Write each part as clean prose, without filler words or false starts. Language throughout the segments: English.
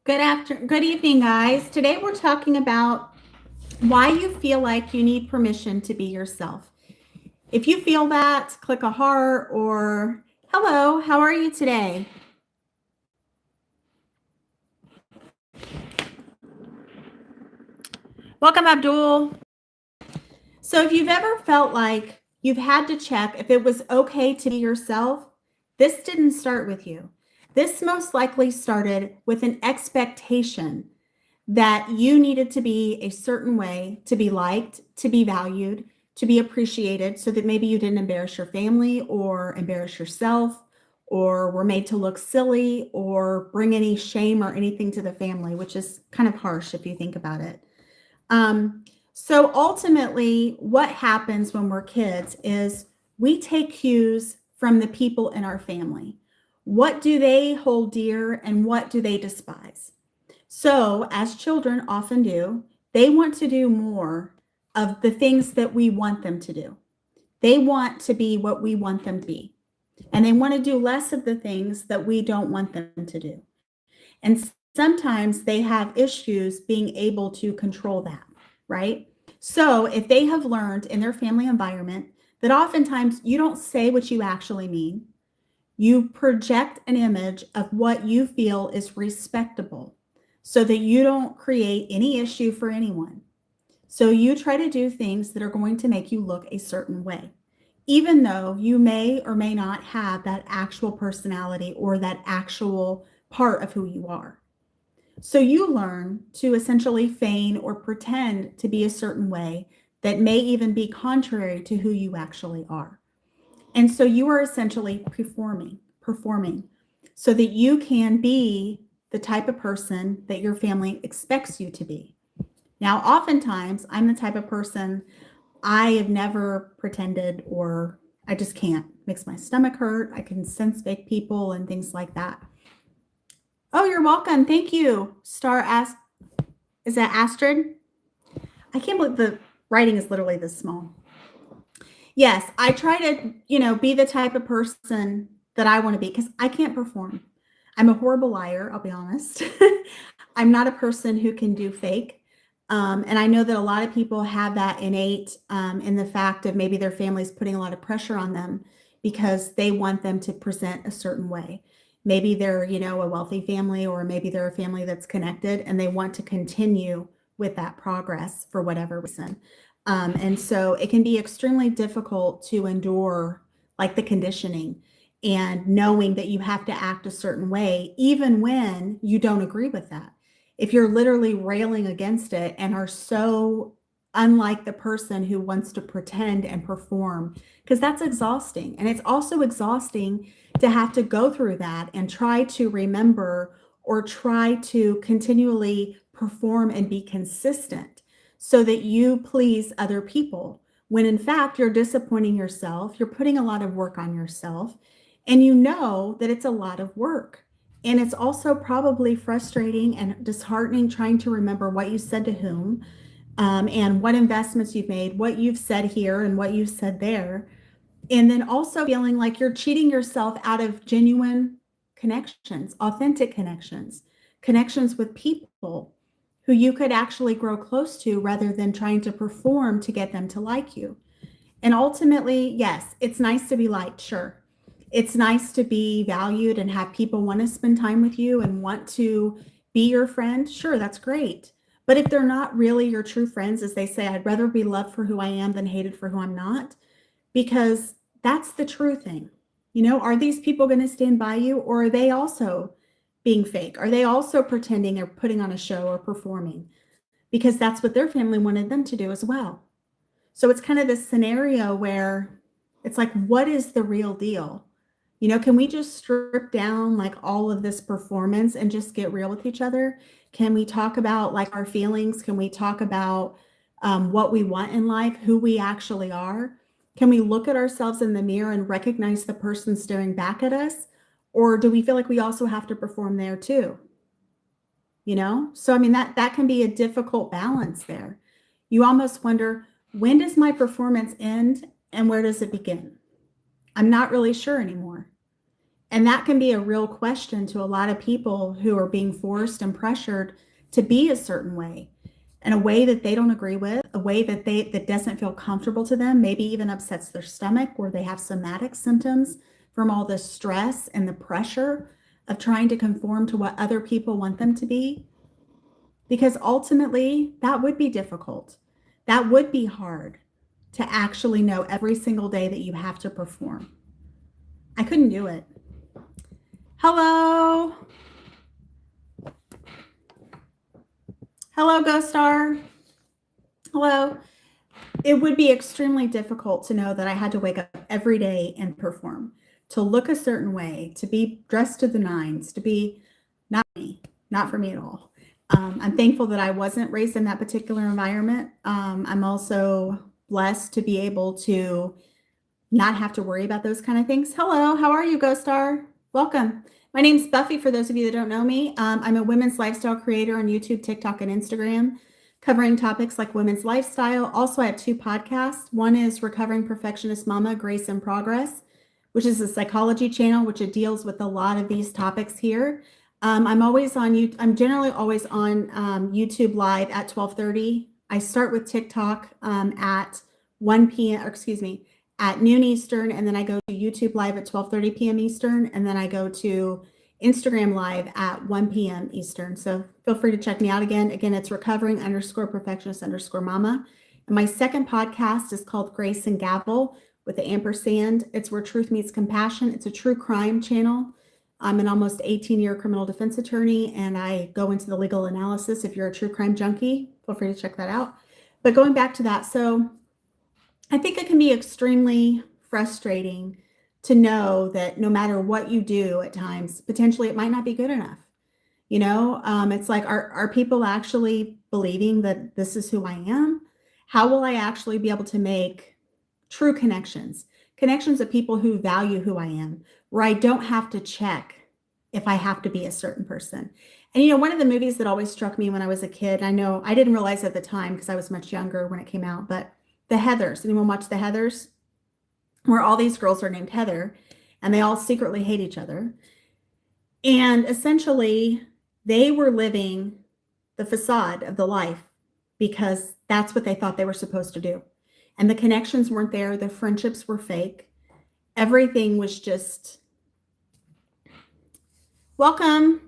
Good evening, guys. Today we're talking about why you feel like you need permission to be yourself. If you feel that, click a heart or hello, how are you today? Welcome, Abdul. So, if you've ever felt like you've had to check if it was okay to be yourself, this didn't start with you. This most likely started with an expectation that you needed to be a certain way to be liked, to be valued, to be appreciated, so that maybe you didn't embarrass your family or embarrass yourself or were made to look silly or bring any shame or anything to the family, which is kind of harsh if you think about it. Um, so ultimately, what happens when we're kids is we take cues from the people in our family. What do they hold dear and what do they despise? So, as children often do, they want to do more of the things that we want them to do. They want to be what we want them to be. And they want to do less of the things that we don't want them to do. And sometimes they have issues being able to control that, right? So, if they have learned in their family environment that oftentimes you don't say what you actually mean, you project an image of what you feel is respectable so that you don't create any issue for anyone. So you try to do things that are going to make you look a certain way, even though you may or may not have that actual personality or that actual part of who you are. So you learn to essentially feign or pretend to be a certain way that may even be contrary to who you actually are. And so you are essentially performing so that you can be the type of person that your family expects you to be. Now, oftentimes, I'm the type of person I have never pretended or I just can't. Makes my stomach hurt. I can sense fake people and things like that. Oh, you're welcome. Thank you. Is that Astrid? I can't believe the writing is literally this small. Yes, I try to, be the type of person that I want to be because I can't perform. I'm a horrible liar, I'll be honest. I'm not a person who can do fake. And I know that a lot of people have that innate in the fact of maybe their family's putting a lot of pressure on them because they want them to present a certain way. Maybe they're, a wealthy family, or maybe they're a family that's connected and they want to continue with that progress for whatever reason. And so it can be extremely difficult to endure like the conditioning and knowing that you have to act a certain way, even when you don't agree with that. If you're literally railing against it and are so unlike the person who wants to pretend and perform, because that's exhausting. And it's also exhausting to have to go through that and try to remember or try to continually perform and be consistent so that you please other people. When in fact, you're disappointing yourself, you're putting a lot of work on yourself, and you know that it's a lot of work. And it's also probably frustrating and disheartening trying to remember what you said to whom, and what investments you've made, what you've said here and what you've said there. And then also feeling like you're cheating yourself out of genuine connections, authentic connections, connections with people who you could actually grow close to rather than trying to perform to get them to like you. And ultimately, yes, it's nice to be liked, sure. It's nice to be valued and have people want to spend time with you and want to be your friend. Sure, that's great. But if they're not really your true friends, as they say, I'd rather be loved for who I am than hated for who I'm not, because that's the true thing. Are these people going to stand by you, or are they also being fake? Are they also pretending or putting on a show or performing? Because that's what their family wanted them to do as well. So it's kind of this scenario where it's like, what is the real deal? Can we just strip down like all of this performance and just get real with each other? Can we talk about like our feelings? Can we talk about what we want in life, who we actually are? Can we look at ourselves in the mirror and recognize the person staring back at us? Or do we feel like we also have to perform there too? So I mean that can be a difficult balance there. You almost wonder, when does my performance end and where does it begin? I'm not really sure anymore. And that can be a real question to a lot of people who are being forced and pressured to be a certain way, in a way that they don't agree with, a way that doesn't feel comfortable to them, maybe even upsets their stomach, where they have somatic symptoms from all the stress and the pressure of trying to conform to what other people want them to be. Because ultimately, that would be difficult. That would be hard to actually know every single day that you have to perform. I couldn't do it. Hello. Hello, Ghost Star. Hello. It would be extremely difficult to know that I had to wake up every day and perform, to look a certain way, to be dressed to the nines, to be not me, not for me at all. I'm thankful that I wasn't raised in that particular environment. I'm also blessed to be able to not have to worry about those kind of things. Hello, how are you, Ghost Star? Welcome. My name's Buffy, for those of you that don't know me. I'm a women's lifestyle creator on YouTube, TikTok, and Instagram, covering topics like women's lifestyle. Also, I have 2 podcasts. One is Recovering Perfectionist Mama, Grace in Progress, which is a psychology channel, which it deals with a lot of these topics here. I'm generally always on YouTube Live at 12:30. I start with TikTok at 1 p.m. Or excuse me, at noon Eastern, and then I go to YouTube Live at 12:30 p.m. Eastern, and then I go to Instagram Live at 1 p.m. Eastern. So feel free to check me out again. Again, it's recovering_perfectionist_mama. And my second podcast is called Grace and Gavel with the ampersand. It's where truth meets compassion. It's a true crime channel. I'm an almost 18-year criminal defense attorney, and I go into the legal analysis. If you're a true crime junkie, feel free to check that out. But going back to that, so I think it can be extremely frustrating to know that no matter what you do at times, potentially it might not be good enough. It's like, are people actually believing that this is who I am? How will I actually be able to make true connections of people who value who I am, where I don't have to check if I have to be a certain person? And, one of the movies that always struck me when I was a kid, I know I didn't realize at the time because I was much younger when it came out, but The Heathers. Anyone watch The Heathers? Where all these girls are named Heather and they all secretly hate each other. And essentially, they were living the facade of the life because that's what they thought they were supposed to do. And the connections weren't there. The friendships were fake. Everything was just, welcome.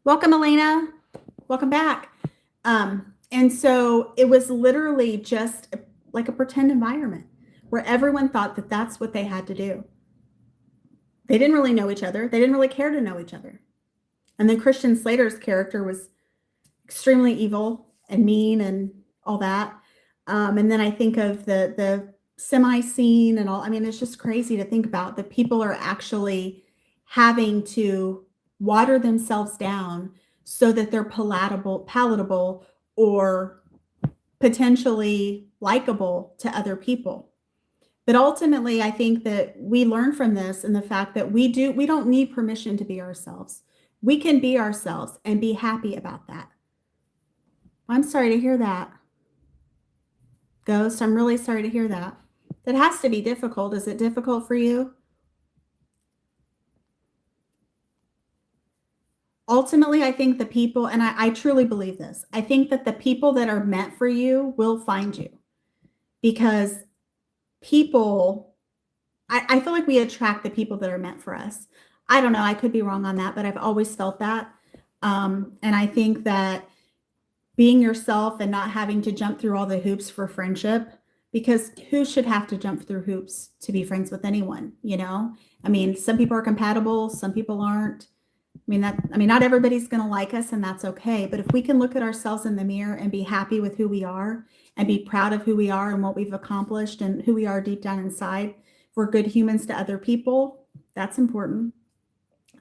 Welcome, Elena. Welcome back. And so it was literally just like a pretend environment where everyone thought that that's what they had to do. They didn't really know each other. They didn't really care to know each other. And then Christian Slater's character was extremely evil and mean and all that. And then I think of the semi scene and all. I mean, it's just crazy to think about that people are actually having to water themselves down so that they're palatable or potentially likable to other people. But ultimately, I think that we learn from this and the fact that we don't need permission to be ourselves. We can be ourselves and be happy about that. I'm sorry to hear that. Ghost, I'm really sorry to hear that. That has to be difficult. Is it difficult for you? Ultimately, I think the people, and I truly believe this, I think that the people that are meant for you will find you, because people, I feel like we attract the people that are meant for us. I don't know. I could be wrong on that, but I've always felt that. And I think that being yourself and not having to jump through all the hoops for friendship, because who should have to jump through hoops to be friends with anyone? I mean, some people are compatible, some people aren't. Not everybody's going to like us, and that's okay. But if we can look at ourselves in the mirror and be happy with who we are and be proud of who we are and what we've accomplished and who we are deep down inside, we're good humans to other people. That's important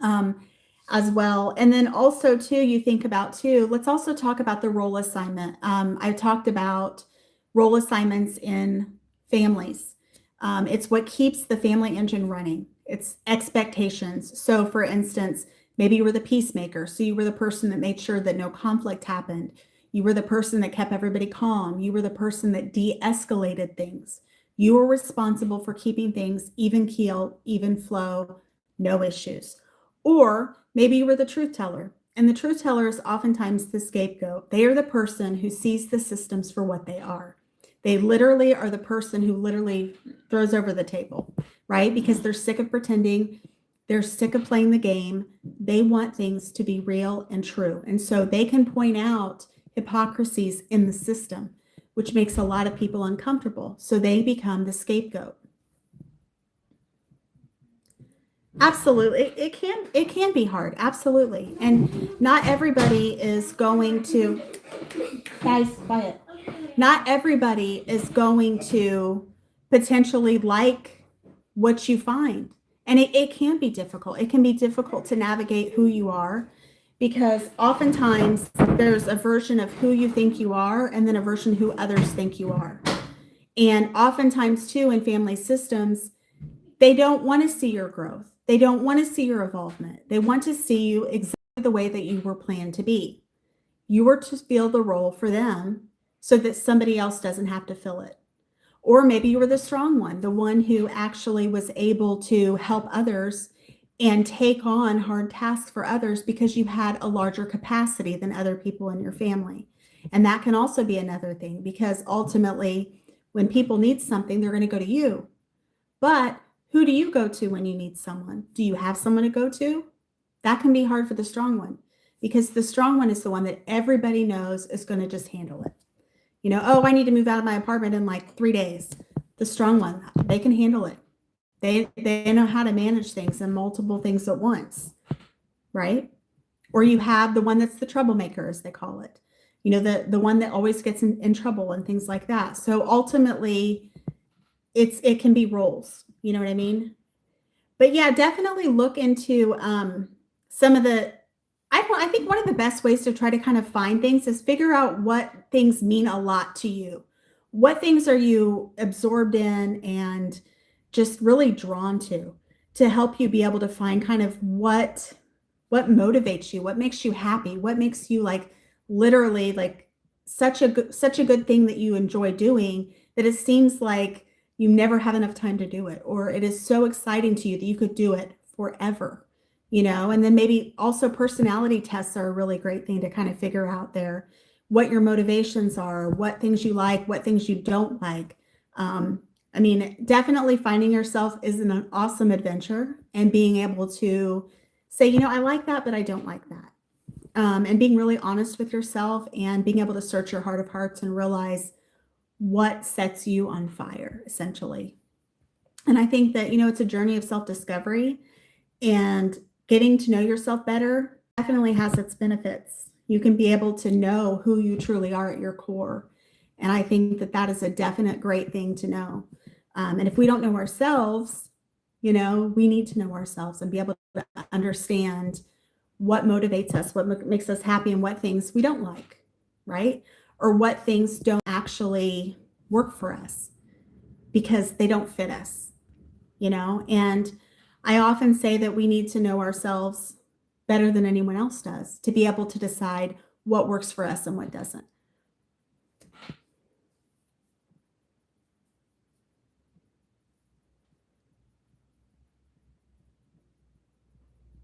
as well. And then also too, you think about too, let's also talk about the role assignment. I talked about role assignments in families. It's what keeps the family engine running. It's expectations. So for instance, maybe you were the peacemaker. So you were the person that made sure that no conflict happened. You were the person that kept everybody calm. You were the person that de-escalated things. You were responsible for keeping things even keel, even flow, no issues. Or maybe you were the truth teller, and the truth teller is oftentimes the scapegoat. They are the person who sees the systems for what they are. They literally are the person who literally throws over the table, right? Because they're sick of pretending, they're sick of playing the game. They want things to be real and true. And so they can point out hypocrisies in the system, which makes a lot of people uncomfortable. So they become the scapegoat. Absolutely. It can be hard. Absolutely. And not everybody is going to, guys, quiet. Not everybody is going to potentially like what you find. And it can be difficult. It can be difficult to navigate who you are, because oftentimes there's a version of who you think you are and then a version who others think you are. And oftentimes too, in family systems, they don't want to see your growth. They don't want to see your evolvement. They want to see you exactly the way that you were planned to be. You were to fill the role for them so that somebody else doesn't have to fill it. Or maybe you were the strong one, the one who actually was able to help others and take on hard tasks for others because you had a larger capacity than other people in your family. And that can also be another thing, because ultimately, when people need something, they're going to go to you. But who do you go to when you need someone? Do you have someone to go to? That can be hard for the strong one, because the strong one is the one that everybody knows is going to just handle it. You know, oh, I need to move out of my apartment in like 3 days. The strong one, they can handle it. They know how to manage things and multiple things at once, right? Or you have the one that's the troublemaker, as they call it. You know, the one that always gets in trouble and things like that. So ultimately, it can be roles. You know what I mean? But yeah, definitely look into some of the. I think one of the best ways to try to kind of find things is figure out what things mean a lot to you. What things are you absorbed in and just really drawn to help you be able to find kind of what motivates you, what makes you happy, what makes you like literally like such a good thing that you enjoy doing, that it seems like you never have enough time to do it, or it is so exciting to you that you could do it forever. You know, and then maybe also personality tests are a really great thing to kind of figure out there what your motivations are, what things you like, what things you don't like. I mean, definitely finding yourself is an awesome adventure, and being able to say, you know, I like that, but I don't like that. And being really honest with yourself and being able to search your heart of hearts and realize what sets you on fire, essentially. And I think that, you know, it's a journey of self-discovery, and getting to know yourself better definitely has its benefits. You can be able to know who you truly are at your core. And I think that that is a definite great thing to know. And if we don't know ourselves, you know, we need to know ourselves and be able to understand what motivates us, what makes us happy, and what things we don't like, right? Or what things don't actually work for us because they don't fit us, you know? And I often say that we need to know ourselves better than anyone else does to be able to decide what works for us and what doesn't.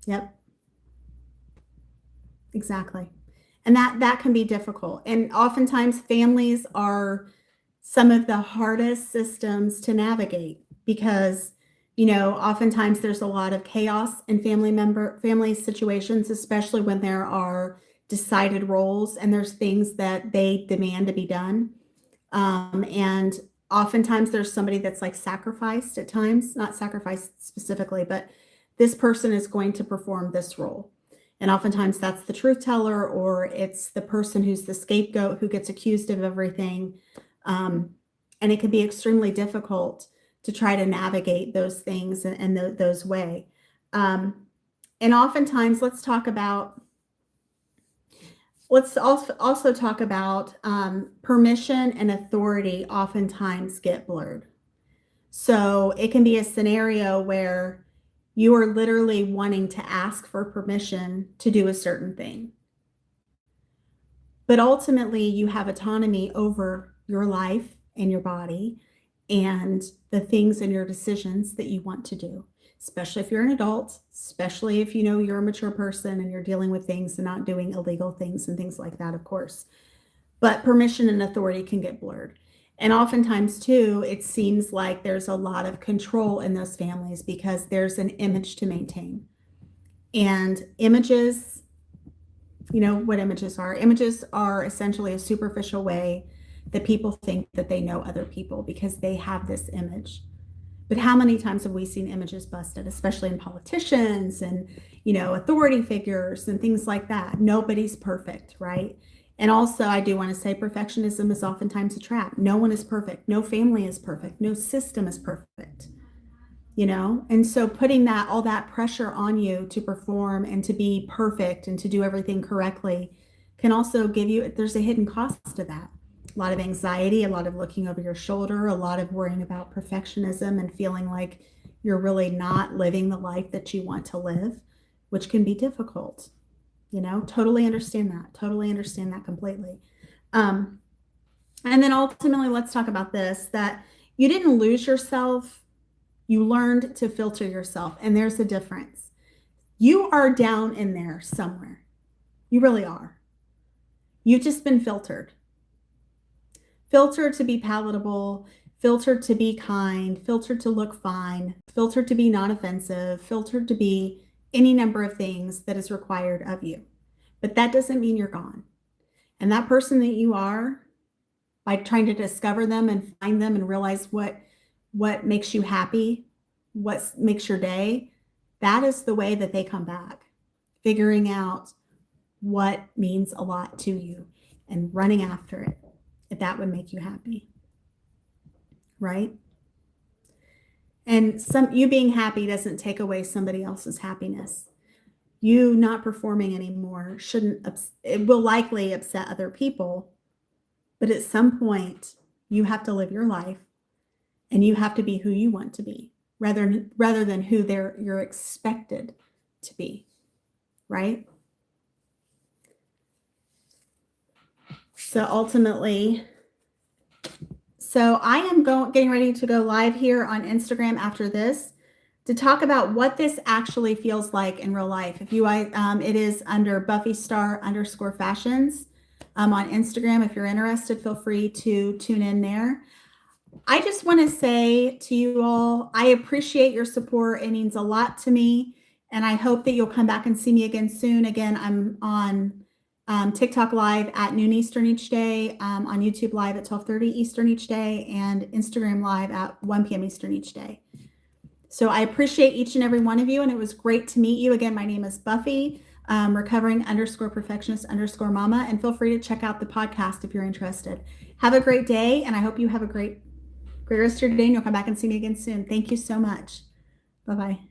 Yep, exactly. And that can be difficult. And oftentimes families are some of the hardest systems to navigate, because you know, oftentimes there's a lot of chaos in family situations, especially when there are decided roles and there's things that they demand to be done. And oftentimes there's somebody that's like sacrificed at times, not sacrificed specifically, but this person is going to perform this role. And oftentimes that's the truth teller, or it's the person who's the scapegoat who gets accused of everything. And it can be extremely difficult to try to navigate those things and those way. And oftentimes, let's also talk about permission and authority oftentimes get blurred. So it can be a scenario where you are literally wanting to ask for permission to do a certain thing. But ultimately, you have autonomy over your life and your body and the things and your decisions that you want to do. especially if you're an adult, especially if you know you're a mature person and you're dealing with things and not doing illegal things and things like that, of course. But permission and authority can get blurred. And oftentimes, too, it seems like there's a lot of control in those families because there's an image to maintain. And images, you know what images are? Images are essentially a superficial way that people think that they know other people because they have this image. But how many times have we seen images busted, especially in politicians and, you know, authority figures and things like that? Nobody's perfect, right? And also, I do want to say perfectionism is oftentimes a trap. No one is perfect. No family is perfect. No system is perfect, you know? And so putting all that pressure on you to perform and to be perfect and to do everything correctly can also there's a hidden cost to that. A lot of anxiety, a lot of looking over your shoulder, a lot of worrying about perfectionism and feeling like you're really not living the life that you want to live, which can be difficult. You know, totally understand that completely. And then ultimately, let's talk about this, that you didn't lose yourself. You learned to filter yourself. And there's a difference. You are down in there somewhere. You really are. You've just been filtered. Filtered to be palatable, filtered to be kind, filtered to look fine, filtered to be non-offensive, filtered to be any number of things that is required of you. But that doesn't mean you're gone. And that person that you are, by trying to discover them and find them and realize what makes you happy, what makes your day, that is the way that they come back. Figuring out what means a lot to you and running after it, if that would make you happy, right? And you being happy doesn't take away somebody else's happiness. You not performing anymore it will likely upset other people, but at some point you have to live your life and you have to be who you want to be rather than who you're expected to be, right? So ultimately, I am getting ready to go live here on Instagram after this to talk about what this actually feels like in real life. It is under BuffyStar_fashions on Instagram. If you're interested, feel free to tune in there. I just want to say to you all, I appreciate your support. It means a lot to me. And I hope that you'll come back and see me again soon. Again, I'm on TikTok live at noon Eastern each day, on YouTube live at 12:30 Eastern each day, and Instagram live at 1 p.m. Eastern each day. So I appreciate each and every one of you, and it was great to meet you. Again, my name is Buffy, recovering_perfectionist_mama, and feel free to check out the podcast if you're interested. Have a great day, and I hope you have a great rest of your day, and you'll come back and see me again soon. Thank you so much. Bye-bye.